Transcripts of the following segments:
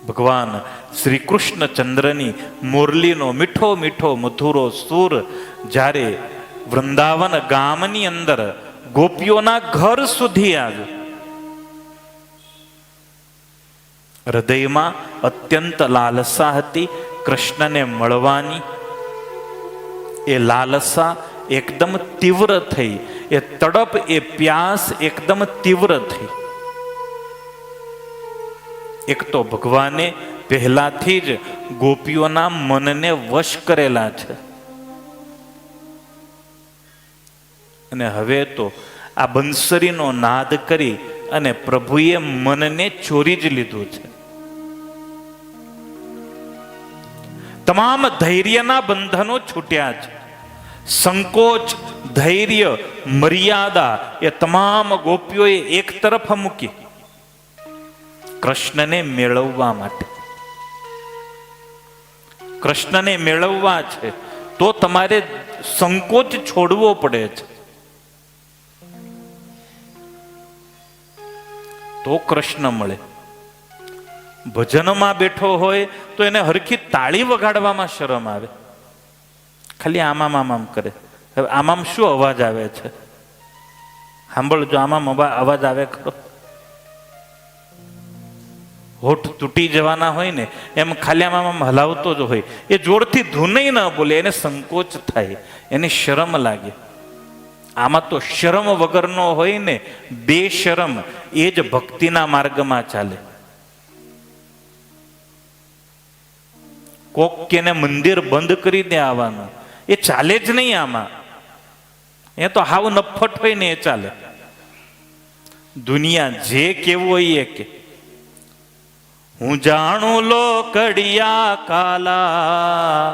ભગવાન શ્રી કૃષ્ણચંદ્રની મુરલીનો મીઠો મીઠો મધુરો સૂર જ્યારે વૃંદાવન ગામની અંદર ગોપીઓના ઘર સુધી આવ્યો, હૃદયમાં અત્યંત લાલસા હતી કૃષ્ણને મળવાની. એ લાલસા એકદમ તીવ્ર થઈ, એ તડપ, એ પ્યાસ એકદમ તીવ્ર થઈ. એક તો ભગવાને પહેલાથી જ ગોપીઓના મનને વશ કરેલા છે, અને હવે તો આ બંસરીનો નાદ કરી અને પ્રભુએ મનને ચોરી જ લીધું છે. તમામ ધૈર્યના બંધનો છૂટ્યા છે. સંકોચ, ધૈર્ય, મર્યાદા એ તમામ ગોપીઓએ એક તરફ મૂકી કૃષ્ણને મેળવવા માટે. કૃષ્ણને મેળવવા છે તો તમારે સંકોચ છોડવો પડે છે, તો કૃષ્ણ મળે. ભજનમાં બેઠો હોય તો એને હરખી તાળી વગાડવામાં શરમ આવે, ખાલી આમામ આમામ કરે. હવે આમામ શું અવાજ આવે છે સાંભળજો. આમામ અવાજ આવે ખરો? હોઠ તૂટી જવાના હોય ને એમ ખાલી આમામ હલાવતો જ હોય. એ જોરથી ધૂનય ન બોલે, એને સંકોચ થાય, એને શરમ લાગે. આમાં તો શરમ વગરનો હોય ને, બેશરમ, એ જ ભક્તિના માર્ગમાં ચાલે. કોક કેને મંદિર બંધ કરી દે આવવાનું, એ ચાલે જ નહીં. આમાં એ તો હાવ નફટ હોય ને એ ચાલે. દુનિયા જે કેવું હોય એ કે હું જાણું લો કડિયા કાલા,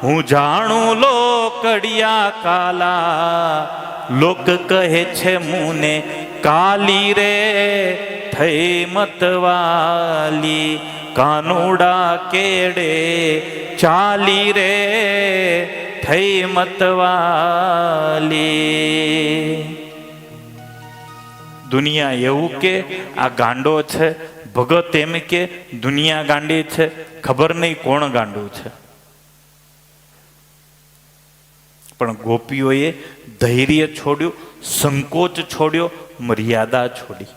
હું જાણું લો કડિયા કાલા, લોક કહે છે મુને કાલી રે થઈ મતવાલી, કાનુડા કેડે ચાલી રે થઈ મતવાલી. દુનિયા એવું કે આ ગાંડો છે, ભગત એમ કે દુનિયા ગાંડી છે, ખબર નહીં કોણ ગાંડું છે. પણ ગોપીઓએ ધૈર્ય છોડ્યું, સંકોચ છોડ્યો, મર્યાદા છોડી.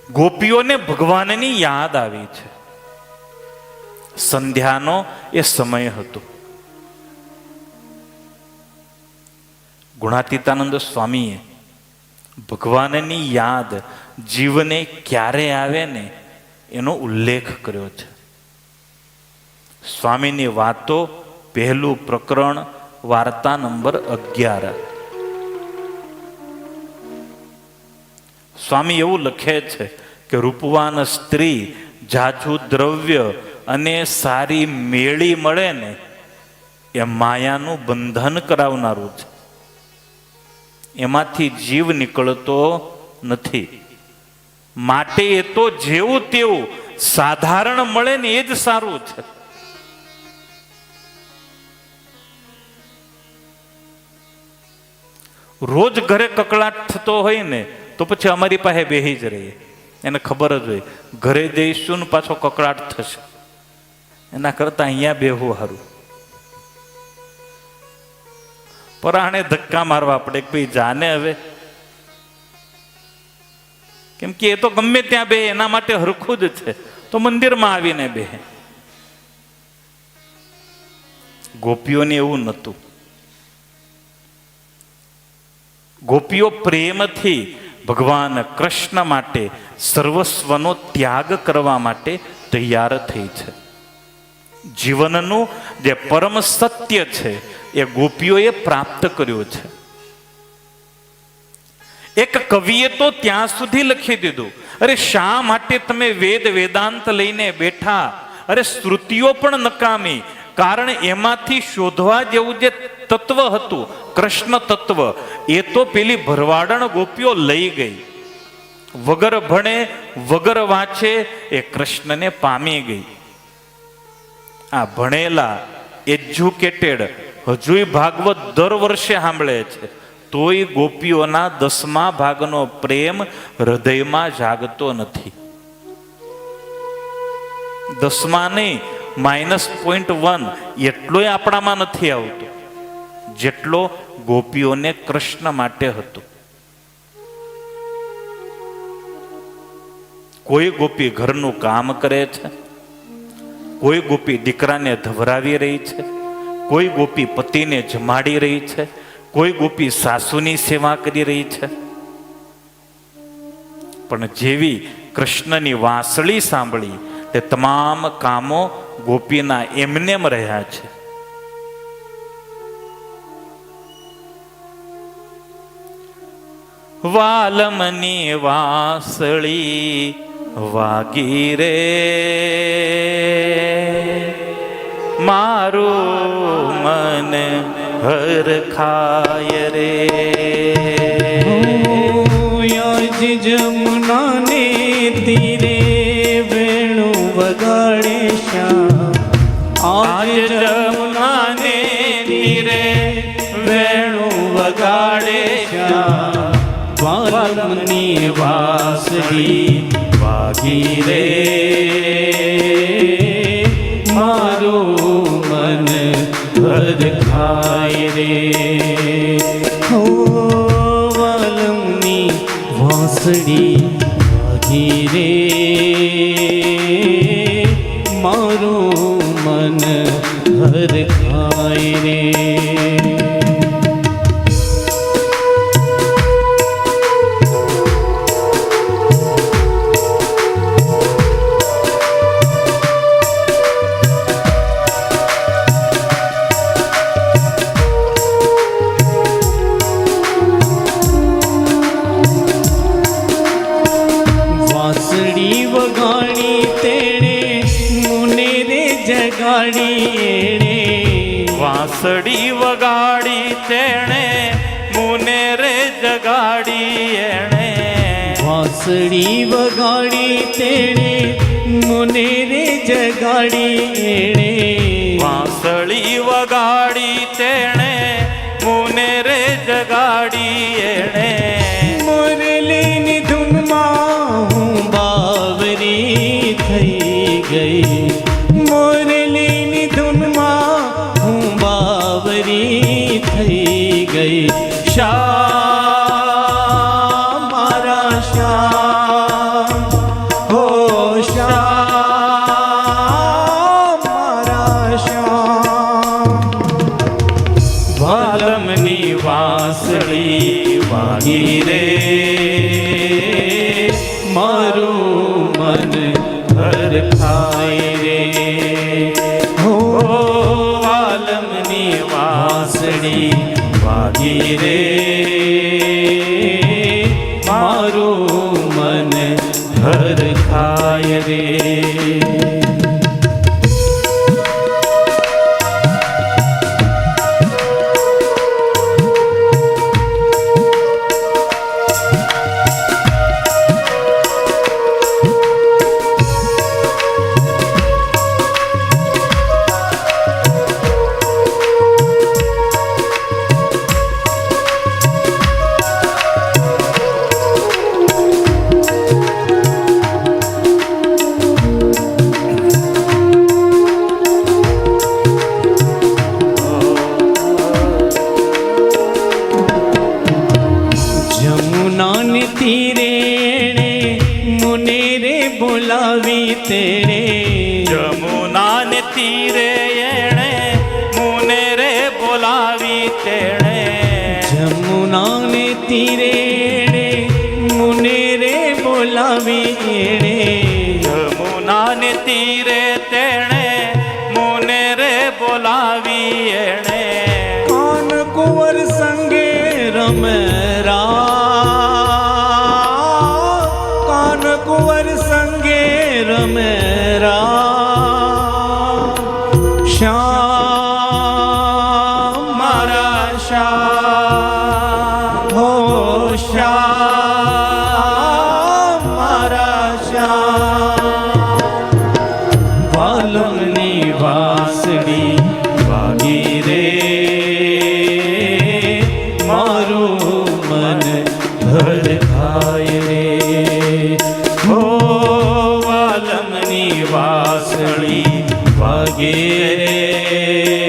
ગોપીઓને ભગવાનની યાદ આવી છે. સંધ્યાનો એ સમય હતો. ગુણાતીતાનંદ સ્વામીએ ભગવાનની યાદ જીવને ક્યારે આવે ને એનો ઉલ્લેખ કર્યો છે. સ્વામીની વાતો, પહેલું પ્રકરણ, વાર્તા નંબર 11. સ્વામી એવું લખે છે કે રૂપવાન સ્ત્રી, જાજુ દ્રવ્ય અને સારી મેળી મળે ને એ માયાનું બંધન કરાવનારું છે. એમાંથી જીવ નીકળતો નથી. માટે એ તો જેવું તેવું સાધારણ મળે ને એ જ સારું છે. રોજ ઘરે કકળાટ થતો હોય ને તો પછી અમારી પાસે બેહી જ રહીએ. એને ખબર જ હોય ઘરે જઈશું ને પાછો કકળાટ થશે, એના કરતા અહીંયા બેહવું સારું. પરાણે ધક્કા મારવા પડે કે ભાઈ જાને હવે, કેમ કે એ તો ગમે ત્યાં બે, એના માટે હરખું જ છે, તો મંદિરમાં આવીને બે. ગોપીઓને એવું નહોતું. ગોપીઓ પ્રેમથી ભગવાન કૃષ્ણ માટે સર્વસ્વનો ત્યાગ કરવા માટે તૈયાર થઈ છે. જીવનનું જે પરમ સત્ય છે એ ગોપીઓએ પ્રાપ્ત કર્યું છે. એક કવિએ તો ત્યાં સુધી લખી દીધું, અરે શા માટે તમે વેદ વેદાંત લઈને બેઠા? અરે શ્રુતિઓ પણ નકામી, કારણ એમાંથી શોધવા જેવું જે તત્વ હતું, કૃષ્ણ તત્વ, એ તો પેલી ભરવાડણ ગોપીઓ લઈ ગઈ. વગર ભણે વગર વાંચે એ કૃષ્ણને પામી ગઈ. આ ભણેલા એજ્યુકેટેડ હજુય ભાગવત દર વર્ષે સાંભળે છે, તોય ગોપીઓના 10મા ભાગનો પ્રેમ હૃદયમાં જાગતો નથી. 10 નહીં, -0.1 એટલોય આપણામાં નથી આવતો જેટલો ગોપીઓને કૃષ્ણ માટે હતો. કોઈ ગોપી ઘરનું કામ કરે છે, કોઈ ગોપી દીકરાને ધવરાવી રહી છે, કોઈ ગોપી પતિને જમાડી રહી છે, કોઈ ગોપી સાસુની સેવા કરી રહી છે. પણ જેવી કૃષ્ણની વાંસળી સાંભળી તે તમામ કામો ગોપીના એમનેમ રહ્યા છે. વાલમની વાંસળી વાગી રે મારું મન હરખાય રે. જમુનાને તીરે વેણુ વગાડે શ્યામ, આજ જમુનાને તીરે વેણુ વગાડે શ્યામ, વાલમની વાંસળી વાગી રે મારું મન હરખાય રે. હો વાલમની વાંસળી વાગી રે મારું મન હરખાય રે. વાંસળી વગાડી તેણે મુને રે જગાડી એણે. વાંસળી વગાડી તેણે મુને રે જગાડી એણે. વાંસળી વગાડી તેણે મુને રે જગાડી એણે. મુરલીની ધૂનમાં હું બાવરી થઈ ગઈ, મુરલીની ધૂનમાં હું બાવરી થઈ ગઈ. શ્યામ મારા શ્યામ, હો શ્યામ મારા શ્યામ. વાલમની વાંસળી વાગી રે મારું મન હરખાય રે. હો વાલમની વાંસળી વાગી રે મારું મન હરખાય રે. જમુનાને તીરે મુને રે બોલાવી તેણે. જમુનાને તીરે એણે મુને રે બોલાવી તેણે. જમુનાને તીરે મુને રે બોલાવી એણે. જમુનાને તીરે તેણે મુને રે બોલાવી એણે. કાન કુંવર સંગે રમે કાન કુંવર સંગે રમે શ્યામ મારા શ્યામ, હો શ્યામ મારા શ્યામ. વાલમની વાંસળી વાગી રે ઘેરે